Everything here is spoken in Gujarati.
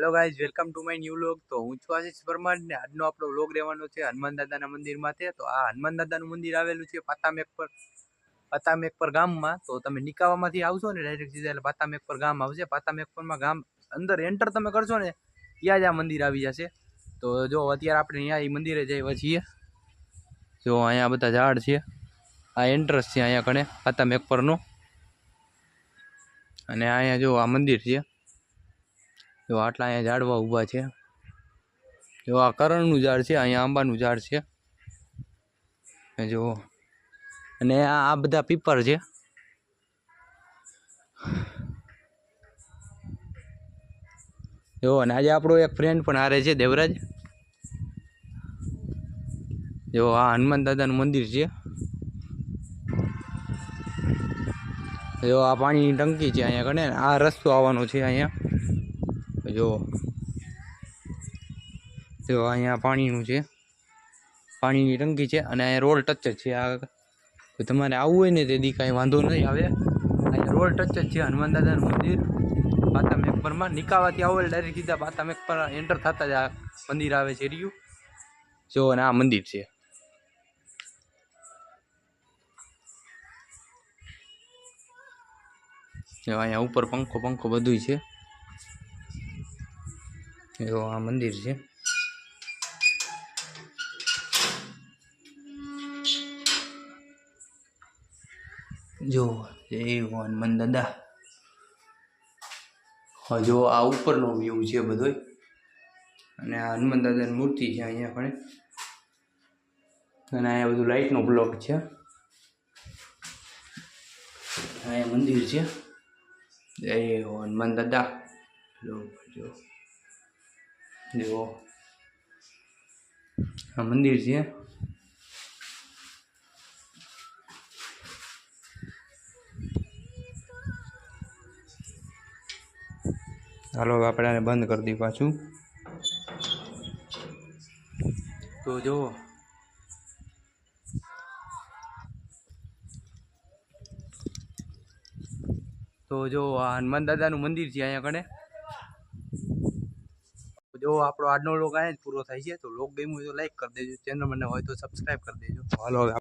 Hello guys, welcome to my new vlog. તો હું છું આશીષ પરમાર ને આજનો આપણો વ્લોગ રહેવાનો છે હનુમાન દાદાના મંદિરમાં છે। તો આ હનુમાન દાદાનું મંદિર આવેલું છે પાતામેકપર ગામમાં। તો તમે નિકાવામાંથી આવશો ને ડાયરેક્ટ સીધા એટલે પાતામેકપર ગામ આવશે। પાતામેકપરમાં ગામ અંદર એન્ટર તમે કરશો ને ત્યાં જ આ મંદિર આવી જશે। તો જો અત્યારે આપણે અહીંયા એ મંદિરે જઈએ છીએ। જો અહીંયા બધા ઝાડ છે, આ એન્ટ્રન્સ છે અહીંયા કણે પાતામેકપરનું। અને અહીંયા જો આ મંદિર છે, જો આટલા અહીંયા ઝાડવા ઊભા છે। જો આ કરણનું ઝાડ છે, અહીંયા આંબાનું ઝાડ છે જો, અને આ બધા પીપર છે। જો અને આજે આપણો એક ફ્રેન્ડ પણ હારે છે, દેવરાજ। જો આ હનુમાન દાદાનું મંદિર છે। જો આ પાણીની ટંકી છે અહીંયા કને, આ રસ્તો આવવાનો છે અહીંયા। જો જો અહીંયા પાણીનું છે, પાણીની ટંકી છે અને અહીંયા રોડ ટચ જ છે। આ તમારે આવવું હોય ને તેથી કાંઈ વાંધો નહીં આવે, અહીંયા રોડ ટચ જ છે હનુમાન દાદાનું મંદિર પાતામેકપરમાં। નિકાવાથી આવો એટલે ડાયરેક્ટ સીધા પાતામેકપર એન્ટર થતા જ આ મંદિર આવે છે રહ્યું। જો અને આ મંદિર છે। જો અહીંયા ઉપર પંખો બધું છે। જો આ મંદિર છે। જો જય હનુમાન દાદા। જો આ ઉપરનો વ્યૂ છે બધો, અને આ હનુમાન દાદાની મૂર્તિ છે અહીંયા પણ, અને અહીંયા બધું લાઇટનો બ્લોક છે। અહીંયા મંદિર છે, જય હનુમાન દાદા। જો જો આ મંદિર છે। હાલો આપણે આને બંધ કરી દઈએ પાછું। તો જો આ હનુમાન દાદાનું મંદિર છે અહીંયા કણે। જો આપણો આજનો વ્લોગ અહીંયા જ પૂરો થાય છે। તો વ્લોગ ગમ્યો હોય તો લાઈક કરી દેજો, ચેનલ મને હોય તો સબસ્ક્રાઈબ કરી દેજો। હાલો